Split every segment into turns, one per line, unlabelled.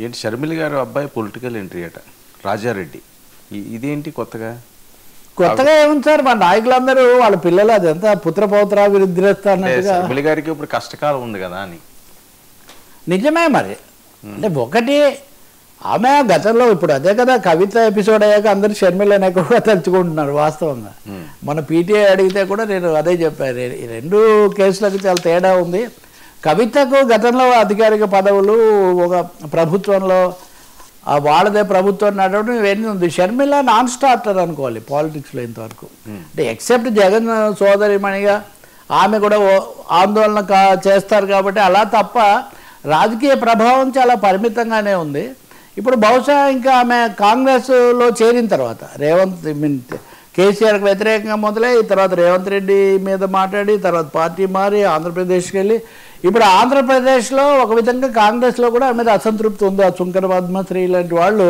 ఏంటి షర్మిల గారు అబ్బాయి పొలిటికల్ ఎంట్రీ అట రాజారెడ్డి. ఇదేంటి కొత్తగా?
కొత్తగా ఏముంది సార్, మా నాయకులందరూ వాళ్ళ పిల్లలు అదంతా పుత్ర పౌత్ర విరుద్ధిరేస్తా అన్నట్టుగా.
షర్మిల గారికి ఇప్పుడు కష్టకాలం ఉంది కదా అని.
నిజమే మరి. అంటే ఒకటి ఆమె గతంలో ఇప్పుడు అదే కదా కవిత ఎపిసోడ్ అయ్యాక అందరూ షర్మిలని ఎక్కువగా తలుచుకుంటున్నారు వాస్తవంగా. మన పీటీఐ అడిగితే కూడా నేను అదే చెప్పాను, ఈ రెండు కేసులకు చాలా తేడా ఉంది. కవితకు గతంలో అధికారిక పదవులు ఒక ప్రభుత్వంలో వాళ్ళదే ప్రభుత్వం నడవడం ఇవన్నీ ఉంది. షర్మిల నాన్ స్టార్టర్ అనుకోవాలి పాలిటిక్స్లో ఇంతవరకు. అంటే ఎక్సెప్ట్ జగన్ సోదరిమణిగా ఆమె కూడా ఆందోళన చేస్తారు కాబట్టి అలా తప్ప రాజకీయ ప్రభావం చాలా పరిమితంగానే ఉంది. ఇప్పుడు బహుశా ఇంకా ఆమె కాంగ్రెస్లో చేరిన తర్వాత కేసీఆర్కి వ్యతిరేకంగా మొదలై తర్వాత రేవంత్ రెడ్డి మీద మాట్లాడి తర్వాత పార్టీ మారి ఆంధ్రప్రదేశ్కి వెళ్ళి ఇప్పుడు ఆంధ్రప్రదేశ్లో ఒక విధంగా కాంగ్రెస్లో కూడా ఆమె మీద అసంతృప్తి ఉంది. ఆ శుంకర పద్మశ్రీ లాంటి వాళ్ళు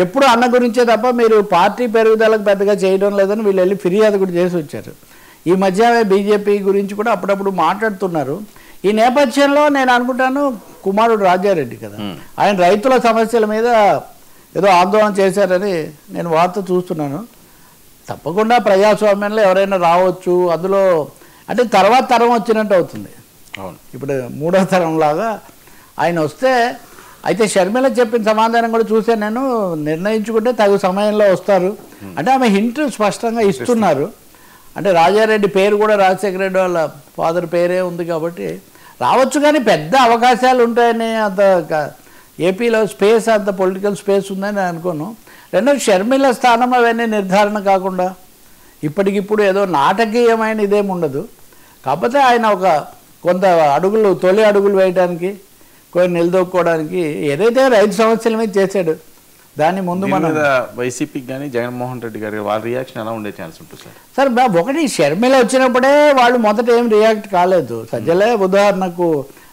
ఎప్పుడు అన్న గురించే తప్ప మీరు పార్టీ పెరుగుదలకు పెద్దగా చేయడం లేదని వీళ్ళు వెళ్ళి ఫిర్యాదు కూడా చేసి వచ్చారు. ఈ మధ్య బీజేపీ గురించి కూడా అప్పుడప్పుడు మాట్లాడుతున్నారు. ఈ నేపథ్యంలో నేను అనుకుంటాను కుమారుడు రాజారెడ్డి కదా, ఆయన రైతుల సమస్యల మీద ఏదో ఆందోళన చేశారని నేను వార్త చూస్తున్నాను. తప్పకుండా ప్రజాస్వామ్యంలో ఎవరైనా రావచ్చు, అందులో అంటే తర్వాత తరం వచ్చినట్టు అవుతుంది. ఇప్పుడు మూడో తరం లాగా ఆయన వస్తే అయితే షర్మిల చెప్పిన సమాధానం కూడా చూసే నేను నిర్ణయించుకుంటే తగు సమయంలో వస్తారు అంటే ఆమె హింట్ స్పష్టంగా ఇస్తున్నారు. అంటే రాజారెడ్డి పేరు కూడా రాజశేఖర రెడ్డి వాళ్ళ ఫాదర్ పేరే ఉంది కాబట్టి రావచ్చు, కానీ పెద్ద అవకాశాలు ఉంటాయని అంత ఏపీలో స్పేస్ అంత పొలిటికల్ స్పేస్ ఉందని నేను అనుకోను. రెండోది షర్మిల స్థానం అవన్నీ నిర్ధారణ కాకుండా ఇప్పటికిప్పుడు ఏదో నాటకీయమైన ఇదేమి ఉండదు. కాకపోతే ఆయన ఒక కొంత అడుగులు తొలి అడుగులు వేయడానికి కొన్ని నిలదొక్కుకోవడానికి ఏదైతే రైతు సమస్యల మీద చేశాడు దాన్ని ముందు మన
వైసీపీకి కానీ జగన్మోహన్ రెడ్డి గారి వాళ్ళ రియాక్షన్ ఎలా ఉండే ఛాన్స్ ఉంటుంది
సార్? ఒకటి షర్మిల వచ్చినప్పుడే వాళ్ళు మొదట ఏం రియాక్ట్ కాలేదు. సజ్జలే ఉదాహరణకు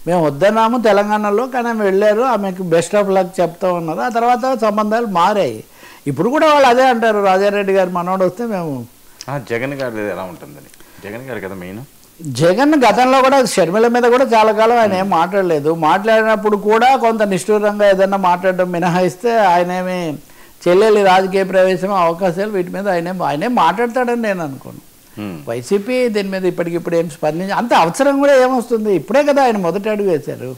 మేము వద్దన్నాము తెలంగాణలో, కానీ ఆమె వెళ్ళారు, ఆమెకు బెస్ట్ ఆఫ్ లక్ చెప్తా ఉన్నారు. ఆ తర్వాత సంబంధాలు మారాయి. ఇప్పుడు కూడా వాళ్ళు అదే అంటారు, రాజారెడ్డి గారు మనోడు వస్తే మేము.
జగన్ గారి ఎలా ఉంటుందని? జగన్ గారు కదా మెయిన్.
జగన్ గతంలో కూడా షర్మిల మీద కూడా చాలా కాలం ఆయన ఏం మాట్లాడలేదు. మాట్లాడినప్పుడు కూడా కొంత నిష్ఠూరంగా ఏదన్నా మాట్లాడడం మినహాయిస్తే ఆయన ఏమి చెల్లెలి రాజకీయ ప్రవేశం అవకాశాలు వీటి మీద ఆయనే మాట్లాడతాడని నేను అనుకోను. వైసీపీ దీని మీద ఇప్పటికిప్పుడు ఏం స్పందించి అంత అవసరం కూడా ఏమొస్తుంది? ఇప్పుడే కదా ఆయన మొదటి అడుగు వేశారు.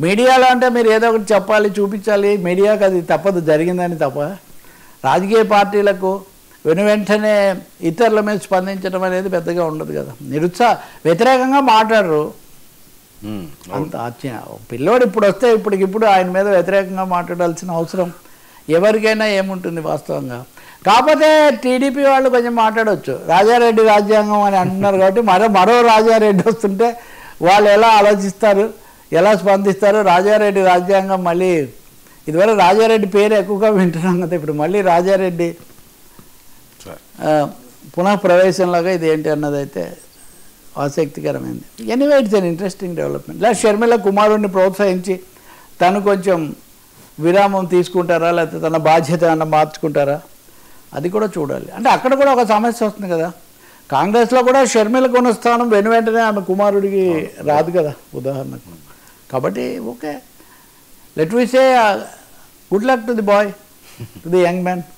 మీడియాలో అంటే మీరు ఏదో ఒకటి చెప్పాలి, చూపించాలి, మీడియాకి అది తప్పదు, జరిగిందని తప్ప. రాజకీయ పార్టీలకు వెంటనే ఇతరుల మీద స్పందించడం అనేది పెద్దగా ఉండదు కదా. వ్యతిరేకంగా మాట్లాడరు. అంత పిల్లోడు ఇప్పుడు వస్తే ఇప్పటికిప్పుడు ఆయన మీద వ్యతిరేకంగా మాట్లాడాల్సిన అవసరం ఎవరికైనా ఏముంటుంది వాస్తవంగా. కాకపోతే టీడీపీ వాళ్ళు కొంచెం మాట్లాడవచ్చు, రాజారెడ్డి రాజ్యాంగం అని అంటున్నారు కాబట్టి మరో రాజారెడ్డి వస్తుంటే వాళ్ళు ఎలా ఆలోచిస్తారు, ఎలా స్పందిస్తారు? రాజారెడ్డి రాజ్యాంగం మళ్ళీ ఇదివరకు రాజారెడ్డి పేరు ఎక్కువగా వింటున్నాం కదా, ఇప్పుడు మళ్ళీ రాజారెడ్డి పునః ప్రవేశంలాగా ఇది ఏంటి అన్నది అయితే ఆసక్తికరమైంది. Anyway it's an interesting development. లేదా షర్మిల కుమారుడిని ప్రోత్సహించి తను కొంచెం విరామం తీసుకుంటారా, లేకపోతే తన బాధ్యత అన్న మార్చుకుంటారా, అది కూడా చూడాలి. అంటే అక్కడ కూడా ఒక సమస్య వస్తుంది కదా. కాంగ్రెస్లో కూడా షర్మిలకు ఉన్న స్థానం వెంటనే ఆమె కుమారుడికి రాదు కదా ఉదాహరణకు. కాబట్టి okay, let we say good luck to the boy, to the young man.